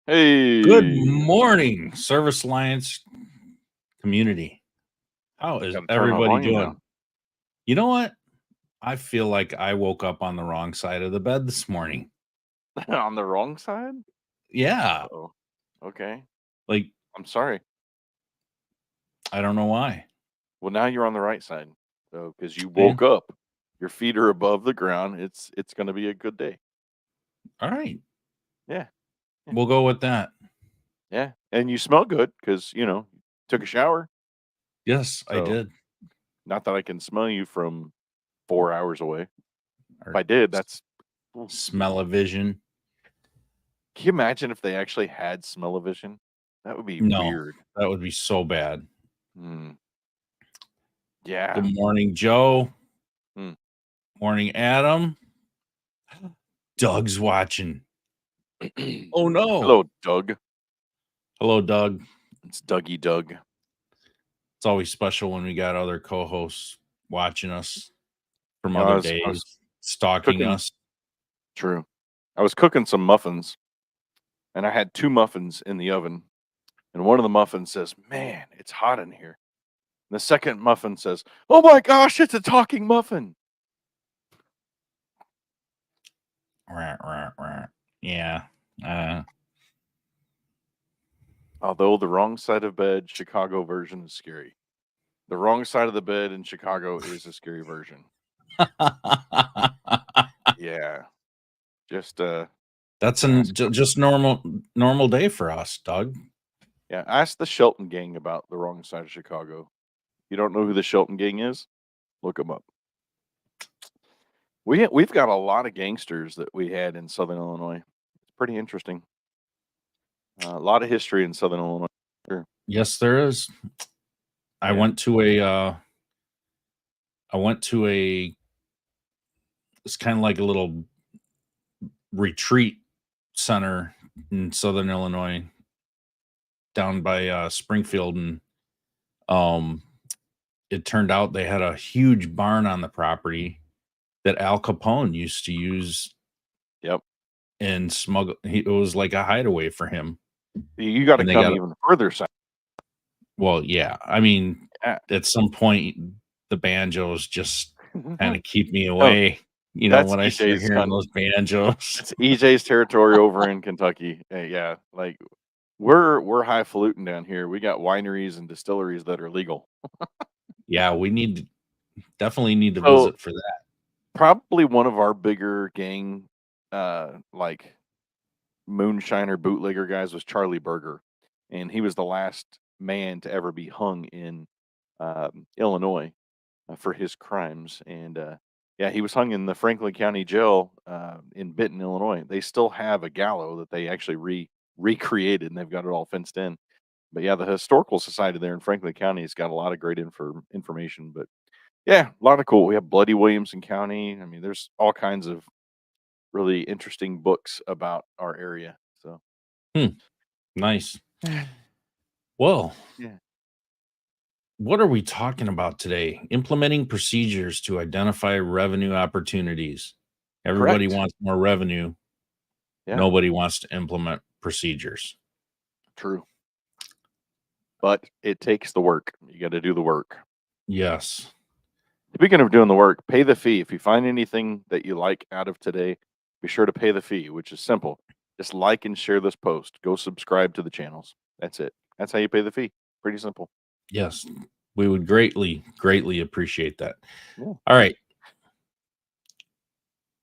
Good Hey, morning, Service Alliance community. How is gotta turn my everybody volume doing? down. You know what? I feel like I woke up on the wrong side of the bed this morning. On the wrong side? Yeah, Oh, okay. like I'm sorry. I don't know why. Well, now you're on the right side. So, because you Yeah. woke up, your feet are above the ground. It's gonna be a good day. All right. Yeah, yeah, We'll go with that. yeah. And you smell good because took a shower. Yes, I So, did. not that I can smell you from 4 hours away. If Or I did, that's. Ooh. smell-o-vision. Can you imagine if they actually had smell-o-vision? That would be No, weird. that would be so bad. Hmm. Yeah. Good morning, Joe. Hmm. Morning, Adam. Doug's watching. Oh no. Hello, Doug. Hello, Doug. It's Dougie Doug. It's always special when we got other co-hosts watching us from I other was I was days, stalking cooking. us. True. I was cooking some muffins, and I had 2 muffins in the oven, and one of the muffins says, "Man, it's hot in here." And the second muffin says, "Oh my gosh, it's a talking muffin." Rah, rah, rah. Yeah. Uh, Although the wrong side of bed Chicago version is scary. The wrong side of the bed in Chicago is a scary version. Yeah. Just, that's ask just normal day for us, Doug. yeah, ask the Shelton gang about the wrong side of Chicago. You don't know who the Shelton gang is? Look them up. We've got a lot of gangsters that we had in Southern Illinois. It's pretty interesting. A lot of history in Southern Illinois. Sure. Yes, there is. I Yeah. went to a I went to a it's kind of like a little retreat center in Southern Illinois down by Springfield, and um it turned out they had a huge barn on the property that Al Capone used to use Yep. and smuggle. It was like a hideaway for him, You got to and they come got even further south. well, yeah. I mean, Yeah. at some point, the banjos just kind of keep me No, away. that's When I start EJ's hearing those banjos. It's EJ's territory over in Kentucky. Yeah, like we're highfalutin down here. We got wineries and distilleries that are legal. Yeah, definitely need to So visit for that. probably one of our bigger gang, like moonshiner bootlegger guys was Charlie Berger, and he was the last man to ever be hung in Illinois for his crimes. And yeah, he was hung in the Franklin County Jail in Benton, Illinois. They still have a gallows that they actually recreated, and they've got it all fenced in. But yeah, the historical society there in Franklin County has got a lot of great information. But yeah, a lot of cool. We have Bloody Williamson County. I mean, there's all kinds of really interesting books about our area. So Hmm, nice. Well, yeah, what are we talking about today? Implementing procedures to identify revenue opportunities. Everybody correct. wants more revenue. Yeah, Nobody wants to implement procedures. true. But it takes the work. You got to do the work. Yes. Speaking of doing the work, pay the fee. If you find anything that you like out of today, be sure to pay the fee, which is simple. Just like and share this post. Go subscribe to the channels. That's it. That's how you pay the fee. Pretty simple. Yes. We would greatly appreciate that. Yeah. All right.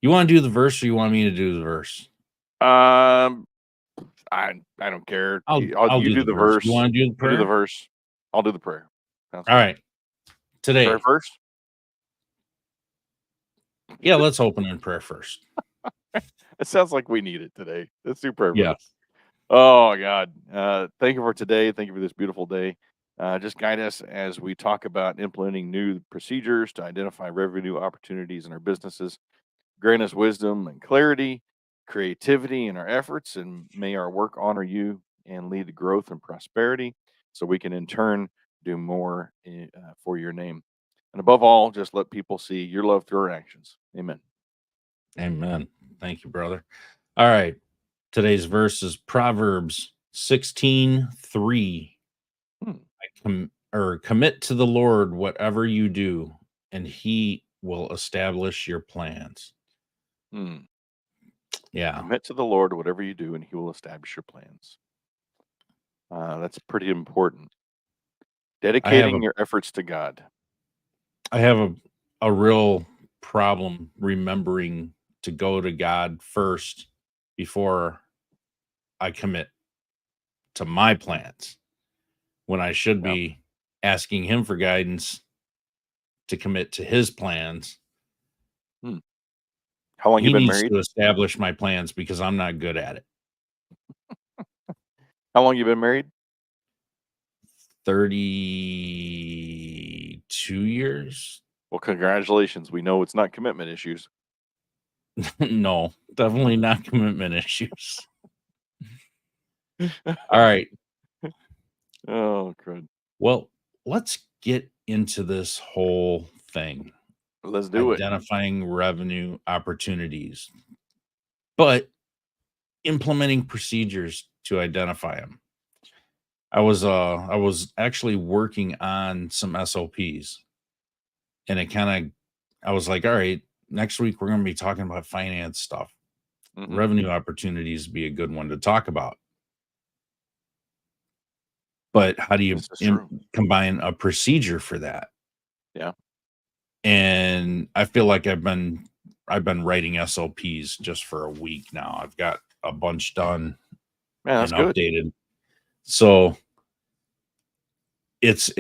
You want to do the verse or you want me to do the verse? Um, I don't care. I'll You do do the the verse. You verse. want to do the You do the prayer? verse. I'll do the prayer. Sounds All good. right. Prayer Today. first. Yeah, let's open in prayer first. It sounds like we need it today. Let's do prayer first. Yes. Oh God. Thank you for today. Thank you for this beautiful day. Just guide us as we talk about implementing new procedures to identify revenue opportunities in our businesses. Grant us wisdom and clarity, creativity in our efforts, and may our work honor you and lead to growth and prosperity so we can in turn do more for your name. And above all, just let people see your love through our actions. Amen. Amen. Thank you, brother. All right. Today's verse is Proverbs 16:3. Hmm. Commit to the Lord whatever you do, and he will establish your plans. Hmm. Yeah. Commit to the Lord whatever you do, and He will establish your plans. That's pretty important. I have a Dedicating your efforts to God. I have a real problem remembering to go to God first before I commit to my plans when I should Yeah. be asking him for guidance to commit to his plans. Hmm. How long you He been needs married? to establish my plans because I'm not good at it. How long you been married? 32 years? Well, congratulations. We know it's not commitment issues. No, definitely not commitment issues. All right. Oh, crud. Well, let's get into this whole thing, Let's do it. identifying revenue opportunities, but implementing procedures to identify them. I was actually working on some SOPs, and it kind of I was like, all right, next week we're going to be talking about finance stuff. Mhm. Revenue opportunities be a good one to talk about. But how do you This is true. combine a procedure for that? Yeah. And I feel like I've been writing SOPs just for a week now. I've got a bunch done Man, and that's good. updated. So it's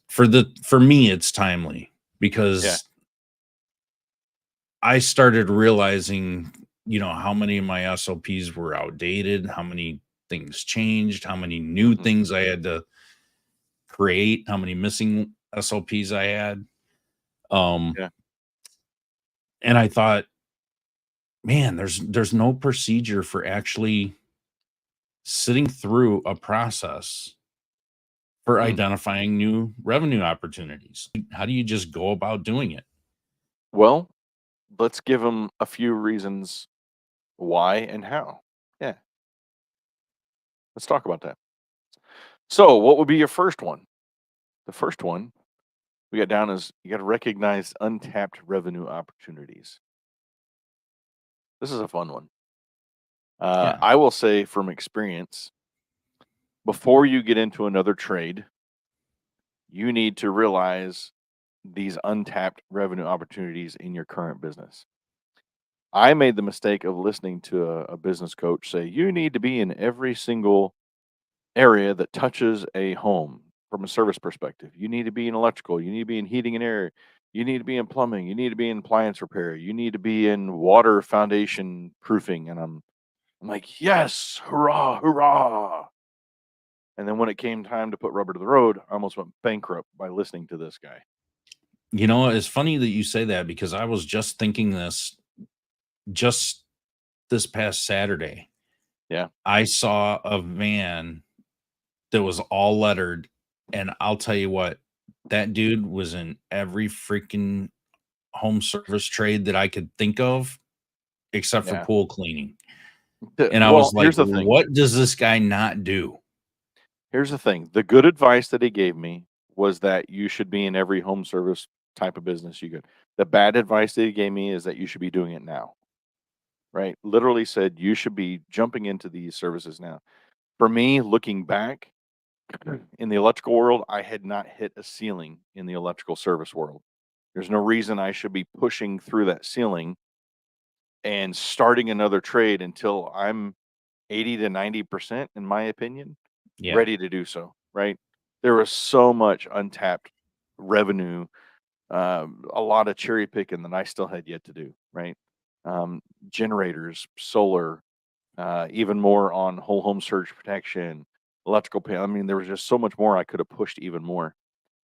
for me it's timely Yeah. because I started realizing, how many of my SOPs were outdated, how many things changed, how many new Mhm. things I had to create, how many missing SOPs I had. Um, Yeah. and I thought, man, there's no procedure for actually sitting through a process for Hmm. identifying new revenue opportunities. How do you just go about doing it? Well, let's give them a few reasons why and how. Yeah. Let's talk about that. So, what would be your first one? The first one we got down is you got to recognize untapped revenue opportunities. This is a fun one. Yeah. I will say from experience, before you get into another trade, you need to realize these untapped revenue opportunities in your current business. I made the mistake of listening to a business coach say, you need to be in every single area that touches a home from a service perspective. You need to be in electrical, you need to be in heating and air, you need to be in plumbing, you need to be in appliance repair, you need to be in water foundation proofing. And I'm like, yes, hurrah, hurrah. And then when it came time to put rubber to the road, I almost went bankrupt by listening to this guy. It's funny that you say that because I was just thinking this just this past Saturday. Yeah. I saw a van that was all lettered, and I'll tell you what, that dude was in every freaking home service trade that I could think of except for Yeah. pool cleaning. And I Well, was like, here's the thing. what does this guy not do? Here's the thing. The good advice that he gave me was that you should be in every home service type of business you could. The bad advice that he gave me is that you should be doing it now. Right? Literally said you should be jumping into these services now. For me, looking back in the electrical world, I had not hit a ceiling in the electrical service world. There's no reason I should be pushing through that ceiling and starting another trade until I'm 80 to 90%, in my opinion, Yeah. ready to do so, right? There was so much untapped revenue, a lot of cherry picking that I still had yet to do, right? Um, Generators, solar, even more on whole home surge protection, electrical panel. I mean, there was just so much more I could have pushed even more.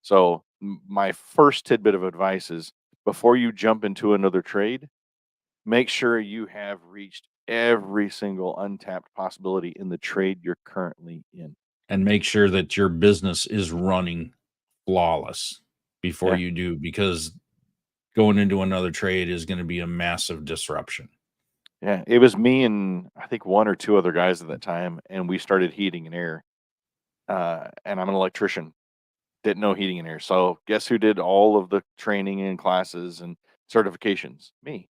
So, my first tidbit of advice is before you jump into another trade, make sure you have reached every single untapped possibility in the trade you're currently in. And make sure that your business is running flawless before Yeah. you do, because going into another trade is going to be a massive disruption. Yeah, it was me and I think 1 or 2 other guys at that time, and we started heating and air. And I'm an electrician, didn't know heating and air. So guess who did all of the training and classes and certifications? Me.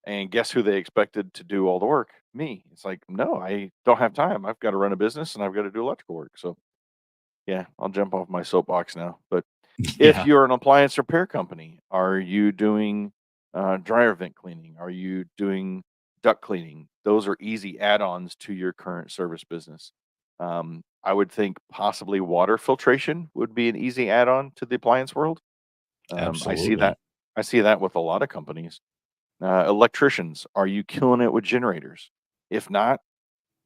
And guess who they expected to do all the work? Me. It's like, no, I don't have time. I've got to run a business and I've got to do electrical work. So yeah, I'll jump off my soapbox now. But if Yeah, you're an appliance repair company, are you doing dryer vent cleaning? Are you doing duct cleaning? Those are easy add-ons to your current service business. I would think possibly water filtration would be an easy add-on to the appliance world. I see that. absolutely. I see that with a lot of companies. Electricians, are you killing it with generators? If not,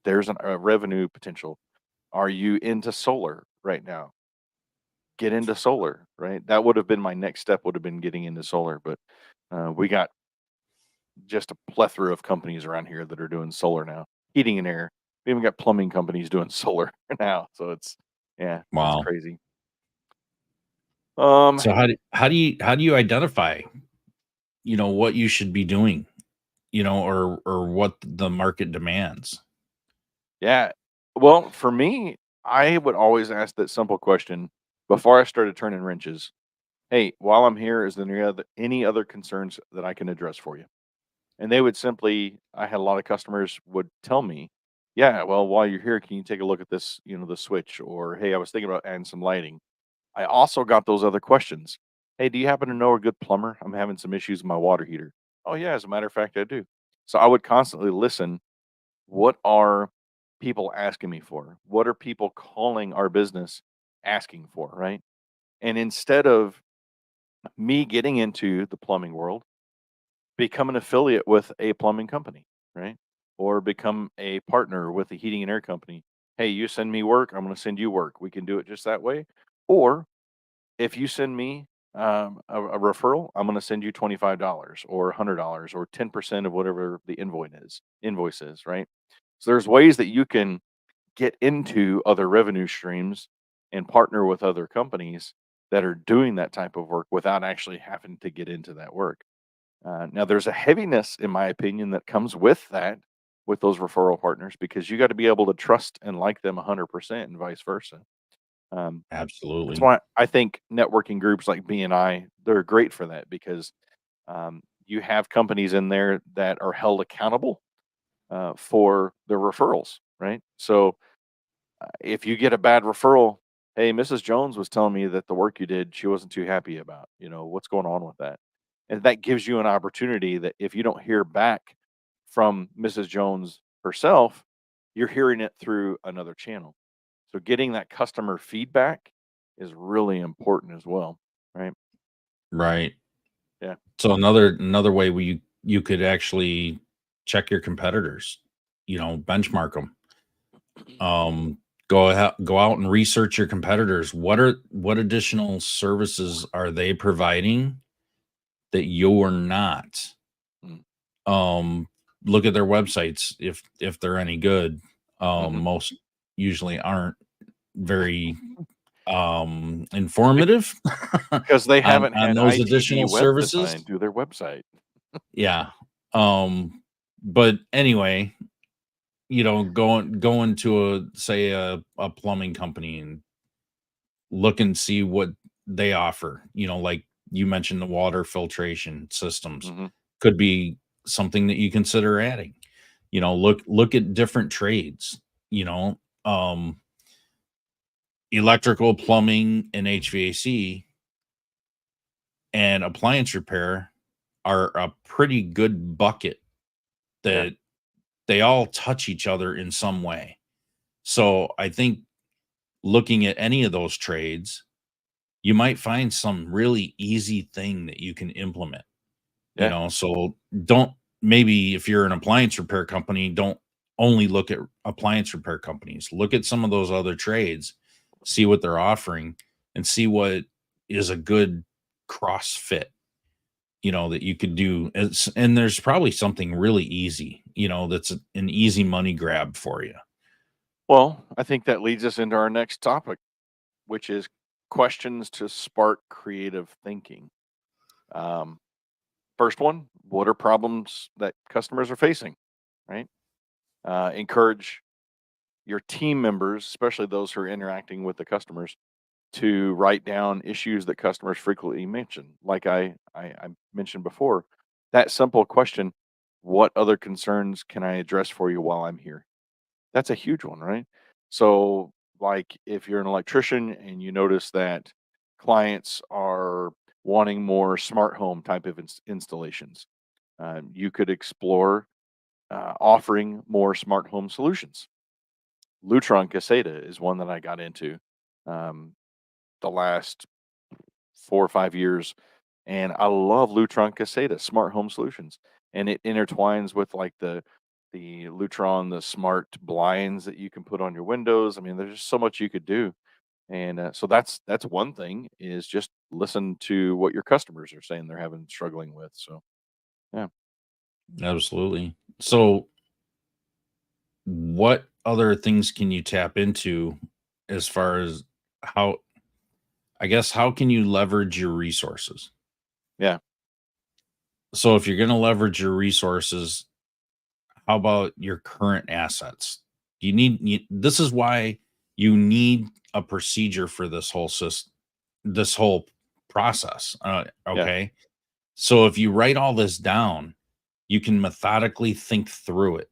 there's a revenue potential. Are you into solar right now? Get into solar, right? That would have been my next step, would have been getting into solar, but we got just a plethora of companies around here that are doing solar now, heating and air. We even got plumbing companies doing solar now, so yeah, it's Wow. crazy. Um, So how do you identify, what you should be doing, or what the market demands? yeah. Well, for me, I would always ask that simple question before I started turning wrenches. Hey, while I'm here, is there any other concerns that I can address for you? And they would simply I had a lot of customers would tell me, "Yeah, well, while you're here, can you take a look at this, the switch?" Or, "Hey, I was thinking about adding some lighting." I also got those other questions. "Hey, do you happen to know a good plumber? I'm having some issues with my water heater." "Oh, yeah, as a matter of fact, I do." So I would constantly listen. What are people asking me for? What are people calling our business asking for, right? And instead of me getting into the plumbing world, become an affiliate with a plumbing company, right? Or become a partner with a heating and air company. Hey, you send me work, I'm going to send you work. We can do it just that way. Or if you send me a referral, I'm going to send you $25 or $100 or 10% of whatever the invoice is, right? So there's ways that you can get into other revenue streams and partner with other companies that are doing that type of work without actually having to get into that work. Now, there's a heaviness, in my opinion, that comes with that, with those referral partners, because you got to be able to trust and like them 100% and vice versa. Um, that's Absolutely. why I think networking groups like BNI, they're great for that because you have companies in there that are held accountable for their referrals, right? So if you get a bad referral, hey, Mrs. Jones was telling me that the work you did, she wasn't too happy about. What's going on with that? And that gives you an opportunity that if you don't hear back from Mrs. Jones herself, you're hearing it through another channel. So getting that customer feedback is really important as well, right? Right. Yeah. So another way where you could actually check your competitors, benchmark them. Go out and research your competitors. What additional services are they providing that you're not? Mm, Um, Look at their websites if they're any good. mhm. Most usually aren't very informative Because they on haven't on had those ITD additional web services. design do their website. Yeah. But anyway, going to a plumbing company and look and see what they offer, like you mentioned, the water filtration systems Mhm. could be something that you consider adding. Look at different trades, you know, um electrical, plumbing, and HVAC and appliance repair are a pretty good bucket Yeah. that they all touch each other in some way. So I think looking at any of those trades, you might find some really easy thing that you can implement, Yeah. so don't maybe if you're an appliance repair company, don't only look at appliance repair companies. Look at some of those other trades, see what they're offering, and see what is a good cross fit, that you could do. And there's probably something really easy, that's an easy money grab for you. Well, I think that leads us into our next topic, which is questions to spark creative thinking. Um, First one, what are problems that customers are facing, right? Encourage your team members, especially those who are interacting with the customers, to write down issues that customers frequently mention. Like I mentioned before, that simple question, what other concerns can I address for you while I'm here? That's a huge one, right? So, like if you're an electrician and you notice that clients are wanting more smart home type of installations, you could explore offering more smart home solutions. Lutron Caseta is one that I got into um, the last 4 or 5 years, and I love Lutron Caseta Smart Home Solutions, and it intertwines with like the Lutron, the smart blinds that you can put on your windows. I mean, there's just so much you could do, and so that's one thing is just listen to what your customers are saying they're having struggling with. So yeah, Absolutely. So, what other things can you tap into as far as how, I guess, how can you leverage your resources? yeah, So, if you're going to leverage your resources, how about your current assets? This is why you need a procedure for this whole system, this whole process. yeah, Okay. So, if you write all this down, you can methodically think through it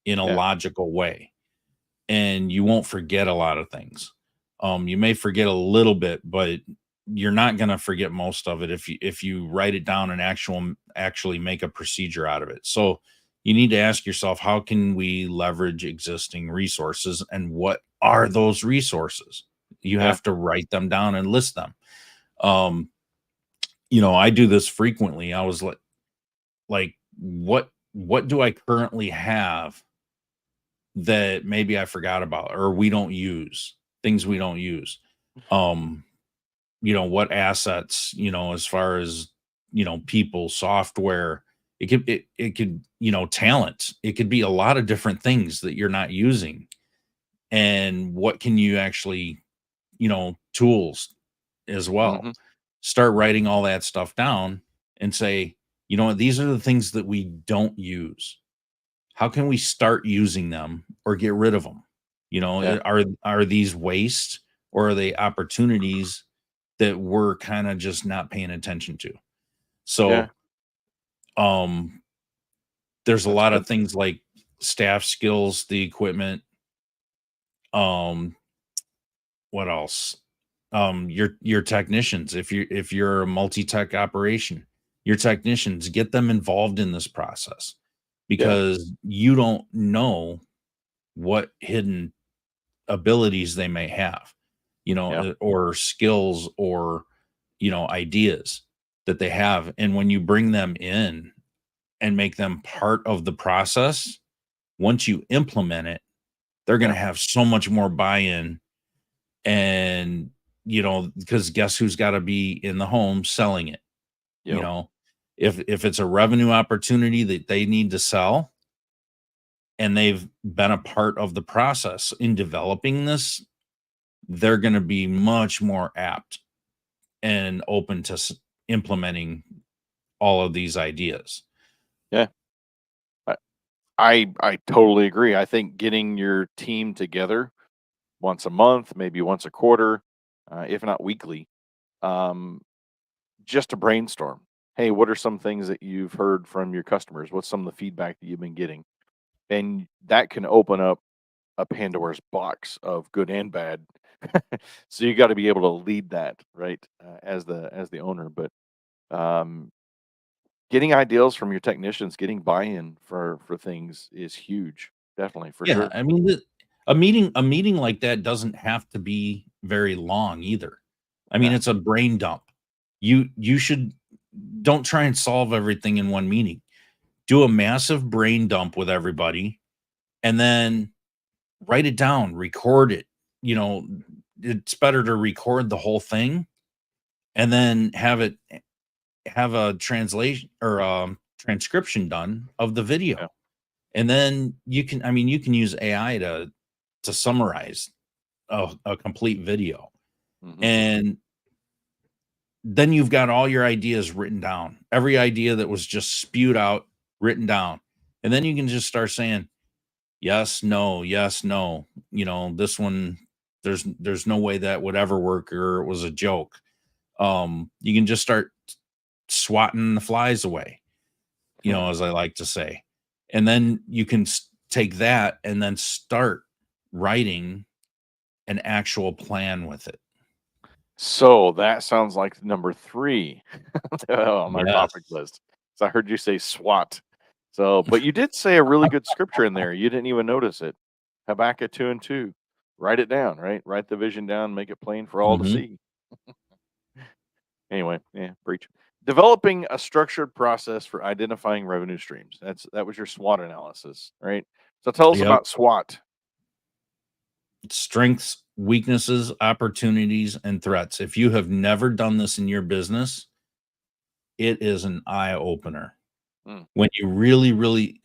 in a yeah, logical way, and you won't forget a lot of things. You may forget a little bit, but you're not going to forget most of it if you write it down and actually make a procedure out of it. So you need to ask yourself, how can we leverage existing resources, and what are those resources? You yeah, have to write them down and list them. Um, I do this frequently. I was like, what do I currently have that maybe I forgot about or we don't use, things we don't use. Um, what assets, as far as, people, software, it could, talent. It could be a lot of different things that you're not using. And what can you actually, tools as well. hmm, Start writing all that stuff down and say, what, these are the things that we don't use. How can we start using them or get rid of them? yeah, Are these waste, or are they opportunities that we're kind of just not paying attention to? yeah. So, um, there's a That's lot good. of things like staff skills, the equipment. Um, what else? Your technicians. If you're a multi-tech operation, your technicians, get them involved in this process, Yeah, because you don't know what hidden abilities they may have, yeah, or skills, or, ideas that they have. And when you bring them in and make them part of the process, once you implement it, they're going yeah. to have so much more buy-in. And, because guess who's got to be in the home selling it? you Yep. know, if it's a revenue opportunity that they need to sell, and they've been a part of the process in developing this, they're going to be much more apt and open to implementing all of these ideas. Yeah. I I totally agree. I think getting your team together once a month, maybe once a quarter, if not weekly, um, just to brainstorm. Hey, what are some things that you've heard from your customers? What's some of the feedback that you've been getting? And that can open up a Pandora's box of good and bad. So you got to be able to lead that, right? As the owner, but um, getting ideas from your technicians, getting buy-in for things is huge. Definitely, for Yeah, sure. I mean, a meeting like that doesn't have to be very long either. I mean, Yeah, it's a brain dump. You should, don't try and solve everything in one meeting. Do a massive brain dump with everybody, and then write it down, record it. You know, it's better to record the whole thing and then have a translation or transcription done of the yeah. video. And then you can use AI to summarize a complete video. Mhm. And then you've got all your ideas written down. Every idea that was just spewed out, written down. And then you can just start saying, yes, no, yes, no. This one, there's no way that would ever work, or it was a joke. You can just start swatting the flies away, as I like to say. And then you can take that and then start writing an actual plan with it. So that sounds like number 3 on our topic Yes. list. So I heard you say SWAT. So, but you did say a really good scripture in there. You didn't even notice it. Habakkuk 2:2. Write it down, right? Write the vision down, make it plain for all to Hmm. see. Anyway, yeah, preach. Developing a structured process for identifying revenue streams. That was your SWOT analysis, right? So tell us Yep. about SWOT. Strengths, weaknesses, opportunities, and threats. If you have never done this in your business, it is an eye opener. Mm, When you really, really,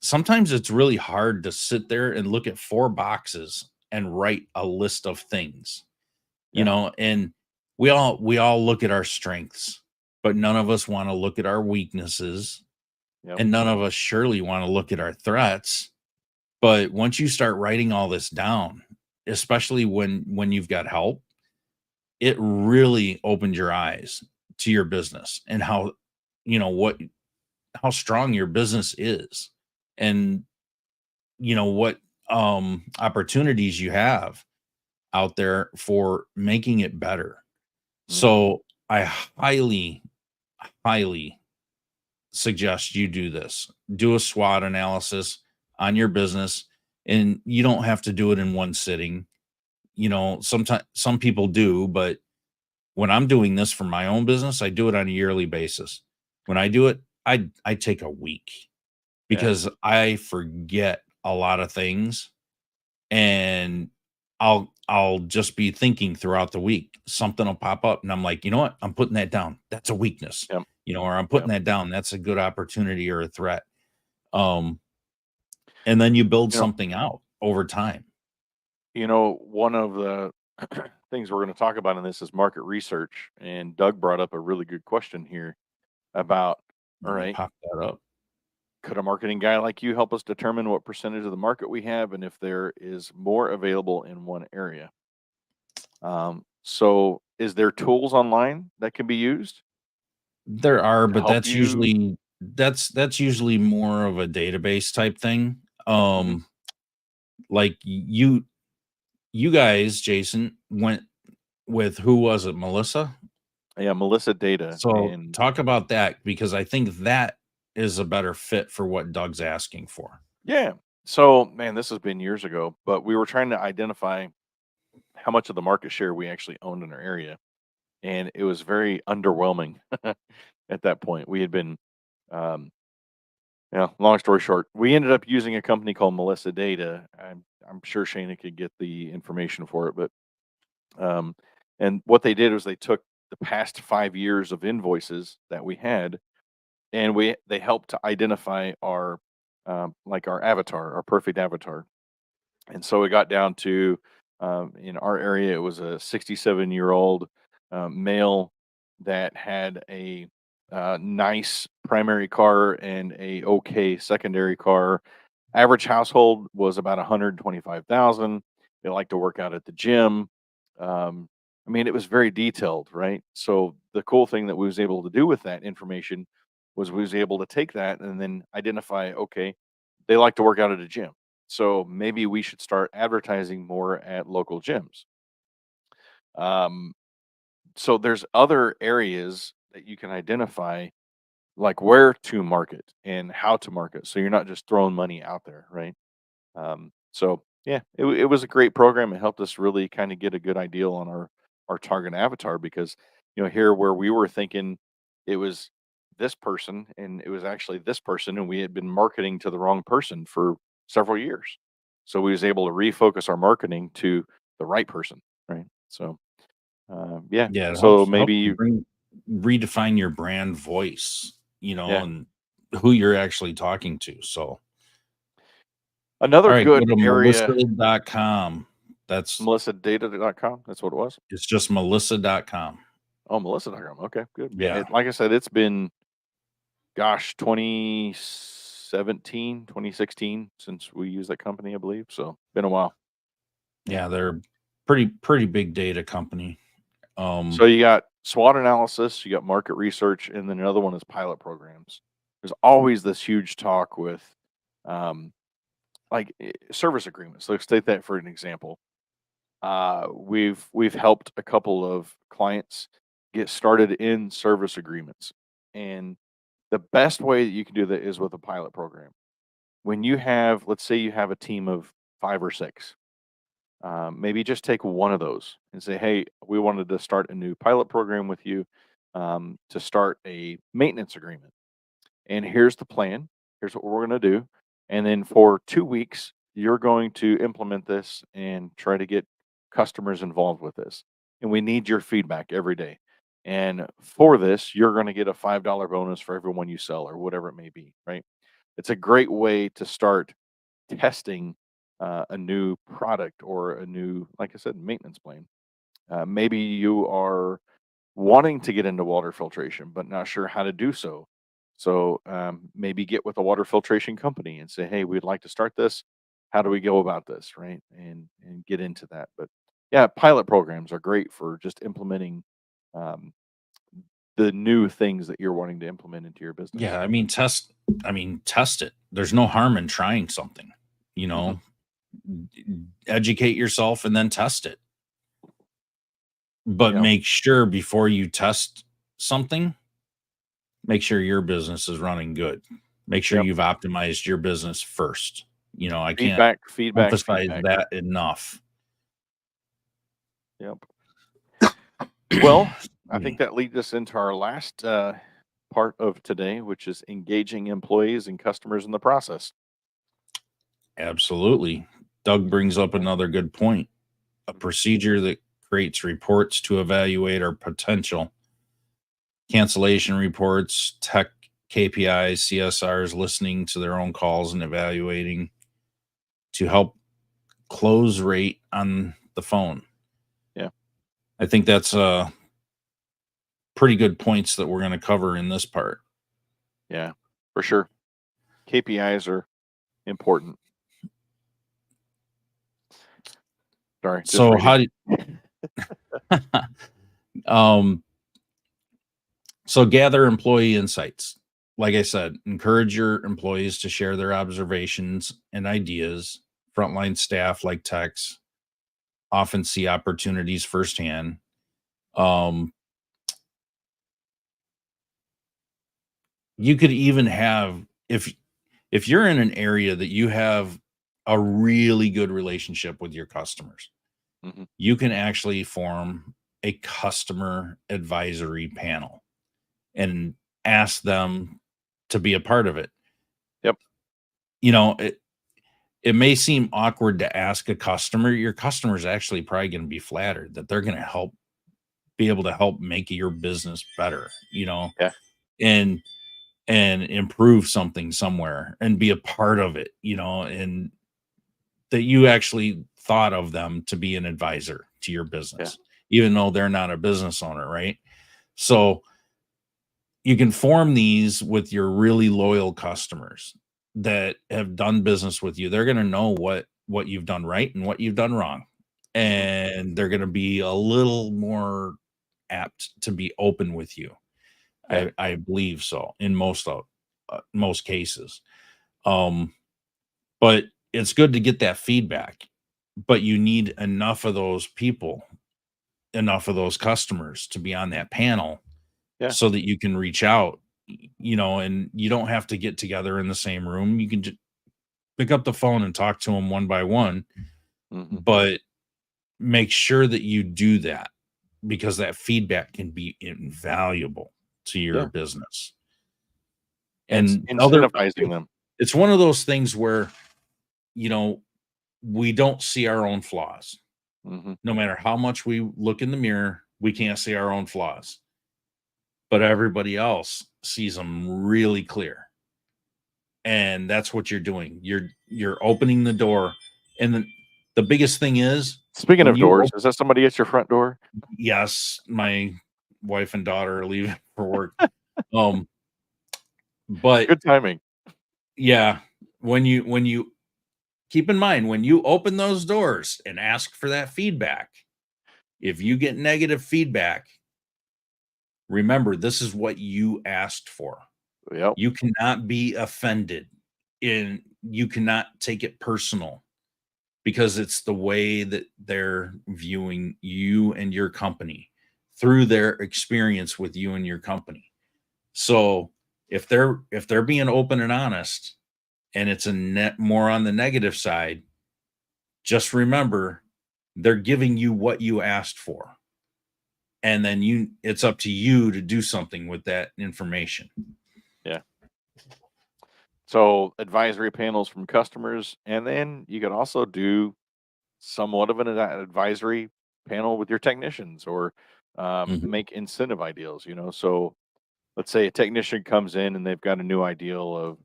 sometimes it's really hard to sit there and look at 4 boxes and write a list of things, yeah. and we all look at our strengths, but none of us want to look at our weaknesses, Yep. and none of us surely want to look at our threats. But once you start writing all this down, especially when you've got help, it really opens your eyes to your business and what how strong your business is, and what opportunities you have out there for making it better. Mhm. So I highly suggest you do this. Do a SWOT analysis on your business, and you don't have to do it in one sitting. Sometimes some people do, but when I'm doing this for my own business, I do it on a yearly basis. When I do it, I take a week Yeah. because I forget a lot of things, and I'll just be thinking throughout the week. Something will pop up and I'm like, "You know what? I'm putting that down. That's a weakness." Yep. Or I'm putting Yep. that down. That's a good opportunity or a threat. Um, and then you build You know, something out over time. one of the things we're going to talk about in this is market research. And Doug brought up a really good question here about, all Let me right, pop that up. could a marketing guy like you help us determine what percentage of the market we have and if there is more available in one area? So is there tools online that can be used There are, to but help you? that's usually more of a database type thing. Mhm. Like you guys, Jason, went with, who was it? Melissa? Yeah, Melissa Data. So And talk about that, because I think that is a better fit for what Doug's asking for. yeah. So, man, this has been years ago, but we were trying to identify how much of the market share we actually owned in our area. And it was very underwhelming at that point. We had been, um, long story short, we ended up using a company called Melissa Data. I'm sure Shana could get the information for it, but um, and what they did was they took the past 5 years of invoices that we had, and they helped to identify our like our avatar, our perfect avatar. And so it got down to, in our area, it was a 67-year-old male that had a nice primary car and a okay secondary car. Average household was about 125,000. They like to work out at the gym. Um, I mean, it was very detailed, right? So the cool thing that we was able to do with that information was we was able to take that and then identify, okay, they like to work out at a gym, so maybe we should start advertising more at local gyms. Um, so there's other areas that you can identify, like where to market and how to market. So you're not just throwing money out there, right? So yeah, it was a great program. It helped us really kind of get a good idea on our target avatar, because here where we were thinking it was this person and it was actually this person, and we had been marketing to the wrong person for several years. So we was able to refocus our marketing to the right person, right? So yeah, Yeah, it so helps maybe you you, redefine your brand voice, yeah. and who you're actually talking to. So, all Another right, go good to area, melissa.com. That's melissadata.com. That's what it was. it's just melissa.com. Oh, Melissa.com. Okay, good. Yeah, Yeah. like I said, it's been, gosh, 2017, 2016 since we used that company, I believe. So been a while. Yeah. Yeah, they're pretty big data company. So you got SWOT analysis, you got market research, and then another one is pilot programs. There's always this huge talk with, um, service agreements. Let's take that for an example. We've helped a couple of clients get started in service agreements, and the best way that you can do that is with a pilot program. When you have, let's say, you have a team of 5 or 6, maybe just take one of those and say, "Hey, we wanted to start a new pilot program with you to start a maintenance agreement." And here's the plan. Here's what we're going to do. And then for 2 weeks, you're going to implement this and try to get customers involved with this. And we need your feedback every day. And for this, you're going to get a $5 bonus for every one you sell or whatever it may be, right? It's a great way to start testing a new product or a new, like I said, maintenance plan. Maybe you are wanting to get into water filtration, but not sure how to do so. So maybe get with a water filtration company and say, "Hey, we'd like to start this. How do we go about this?" Right, and get into that. But yeah, pilot programs are great for just implementing um, the new things that you're wanting to implement into your business. Yeah, test it. There's no harm in trying something, you Hmm. know. Educate yourself and then test it. But Yeah, make sure before you test something, make sure your business is running good. Make sure yep. you've optimized your business first. I can't Feedback, feedback, emphasize feedback. that enough. Yep. Well, I think Mm, that leads us into our last part of today, which is engaging employees and customers in the process. absolutely. Doug brings up Yeah. another good point. A Mhm. procedure that creates reports to evaluate our potential cancellation reports, tech KPIs, CSRs, listening to their own calls and evaluating to help close rate on the phone. Yeah. I think that's pretty good points that we're going to cover in this part. Yeah. For sure. KPIs are important. Sorry, just So reading. how do um so gather employee insights. Like I said, encourage your employees to share their observations and ideas. Frontline staff like techs often see opportunities firsthand. Um you could even have if you're in an area that you have a really good relationship with your customers, Mhm. you can actually form a customer advisory panel and ask them to be a part of it. Yep. You know, it may seem awkward to ask a customer. Your customer is actually probably going to be flattered that they're going to be able to help make your business better, Yeah. and improve something somewhere and be a part of it, and that you actually thought of them to be an advisor to your Yeah. business, even though they're not a business owner, right? So you can form these with your really loyal customers that have done business with you. They're going to know what you've done right and what you've done wrong, Mhm. and they're going to be a little more apt to be open with you. Yeah. I believe so in most cases. Um, but it's good to get that feedback. But you need enough of those people, enough of those customers to be on that panel Yeah. so that you can reach out, and you don't have to get together in the same room. You can just pick up the phone and talk to them one by one, Mhm. but make sure that you do that because that feedback can be invaluable to your Yeah. business. And And incentivizing them. it's one of those things where, you know, we don't see our own flaws. Mhm. No matter how much we look in the mirror, we can't see our own flaws, but everybody else sees them really clear. And that's what you're doing. You're opening the door. And the biggest thing is Speaking when of you doors, is that somebody at your front door? yes, my wife and daughter are leaving for work. Um, but Good timing. yeah, when you keep in mind when you open those doors and ask for that feedback, if you get negative feedback, remember this is what you asked for. Yep. You cannot be offended and you cannot take it personal because it's the way that they're viewing you and your company through their experience with you and your company. So if they're being open and honest and it's a net more on the negative side, just remember they're giving you what you asked for. And then it's up to you to do something with that information. Yeah. So advisory panels from customers, and then you could also do somewhat of an advisory panel with your technicians, or Mhm. make incentive ideals. So let's say a technician comes in and they've got a new ideal of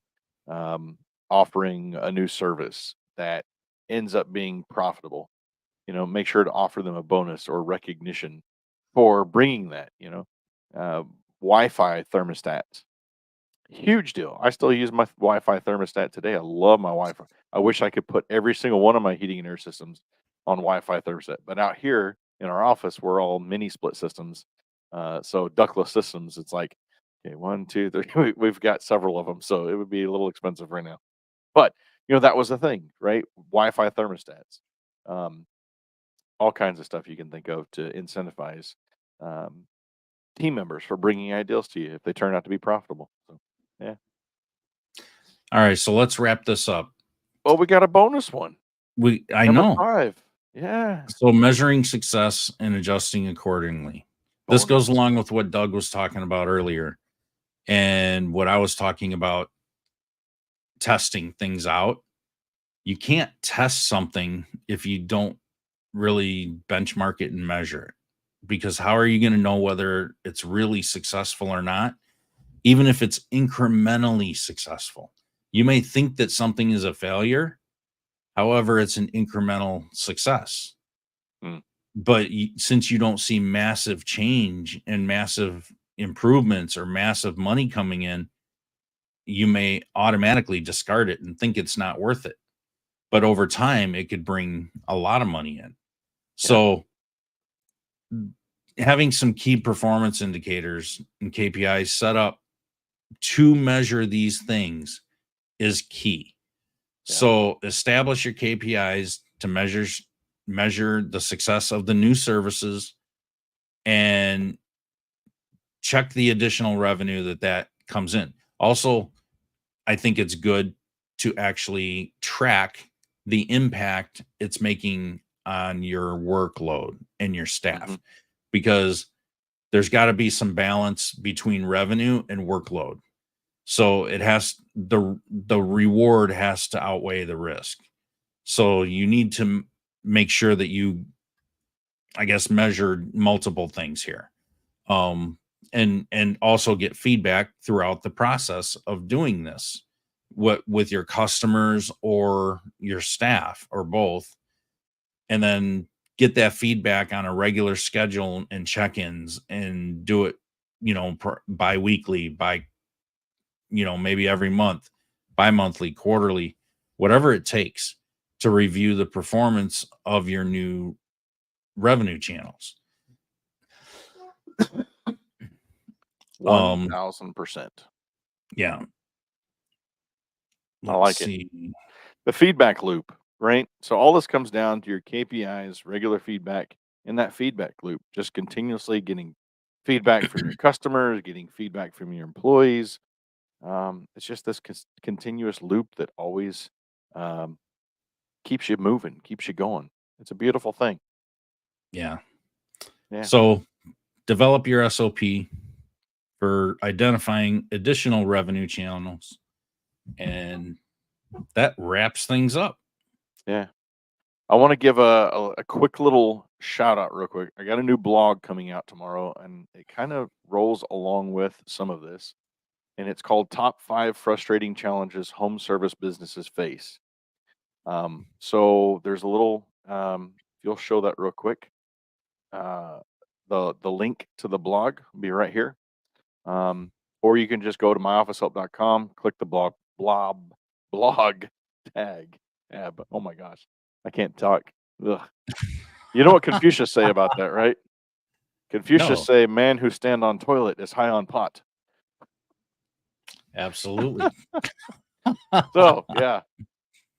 um, offering a new service that ends up being profitable. Make sure to offer them a bonus or recognition for bringing that. Uh, Wi-Fi thermostats, huge deal. I still use my Wi-Fi thermostat today. I love my Wi-Fi. I wish I could put every single one of my heating and air systems on Wi-Fi thermostat. But out here in our office, we're all mini split systems. So ductless systems. It's like, okay, one, two, three. We've got several of them, so it would be a little expensive right now. But that was the thing, right? Wi-Fi thermostats, um, all kinds of stuff you can think of to incentivize um, team members for bringing ideals to you if they turn out to be profitable. So, yeah. All right, so let's wrap this up. Oh, we got a bonus one. I Number know. 5. Yeah. So measuring success and adjusting accordingly. This goes Bonus. along with what Doug was talking about earlier and what I was talking about testing things out. You can't test something if you don't really benchmark it and measure it. Because how are you going to know whether it's really successful or not? Even if it's incrementally successful. You may think that something is a failure, however, it's an incremental success. Mm, But since you don't see massive change and massive improvements or massive money coming in, you may automatically discard it and think it's not worth it. But over time, it could bring a lot of money in. yeah. So, having some key performance indicators and KPIs set up to measure these things is key. Yeah. So, establish your KPIs to measure the success of the new services and check the additional revenue that comes in. Also, I think it's good to actually track the impact it's making on your workload and your Mhm. staff because there's got to be some balance between revenue and workload. So it has the reward has to outweigh the risk. So you need to make sure that you I guess measure multiple things here. um, and also get feedback throughout the process of doing this, what with your customers or your staff or both, and then get that feedback on a regular schedule and check-ins and do it, bi-weekly, by maybe every month, bi-monthly, quarterly, whatever it takes to review the performance of your new revenue channels. um 1000%. yeah, I let's like it. see. The feedback loop, right? So all this comes down to your KPIs, regular feedback, in that feedback loop, just continuously getting feedback from your customers, getting feedback from your employees. It's just this continuous loop that always um, keeps you moving, keeps you going. It's a beautiful thing. Yeah. Yeah. So develop your SOP for identifying additional revenue channels, and that wraps things up. Yeah. I want to give a quick little shout out real quick. I got a new blog coming out tomorrow, and it kind of rolls along with some of this. And it's called Top 5 Frustrating Challenges Home Service Businesses Face. So there's a little, if you'll show that real quick. Uh, the link to the blog will be right here. Or you can just go to myofficehelp.com, click the blog tag tab. Oh my gosh, I can't talk. Ugh. You know what Confucius say about that, right? Confucius No, say, "Man who stand on toilet is high on pot." absolutely. So yeah,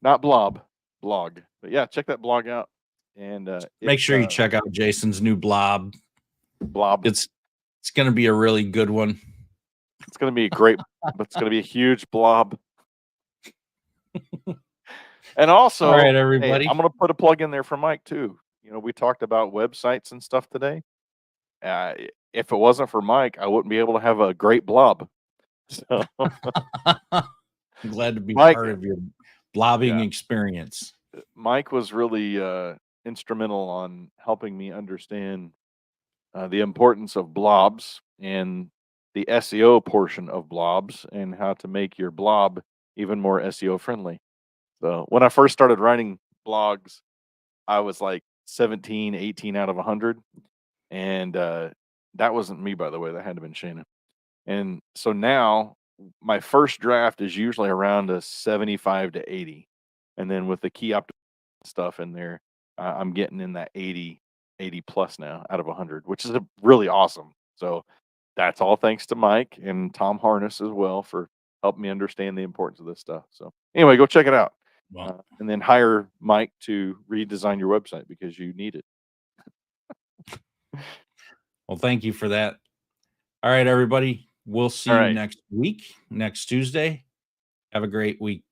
not blog. But yeah, check that blog out. And Make sure you check out Jason's new blob. blob, It's going to be a really good one. it's going to be great, but it's going to be a huge blob. And also, All right, hey, everybody. I'm going to put a plug in there for Mike too. You know, we talked about websites and stuff today. If it wasn't for Mike, I wouldn't be able to have a great blob. So, I'm glad to be Mike, part of your blobbing yeah, experience. Mike was really instrumental on helping me understand the importance of blobs and the SEO portion of blobs and how to make your blob even more SEO friendly. So when I first started writing blogs, I was like 17, 18 out of 100. And that wasn't me, by the way. That had to have been Shana. And so now my first draft is usually around a 75 to 80. And then with the key optimization stuff in there, I'm getting in that 80 plus now out of 100, which is really awesome. So that's all thanks to Mike and Tom Harness as well for helping me understand the importance of this stuff. So anyway, go check it out. Well, And then hire Mike to redesign your website because you need it. well, thank you for that. All right, everybody. We'll see All you right. next week, next Tuesday. Have a great week.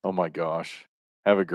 Oh my gosh. Have a great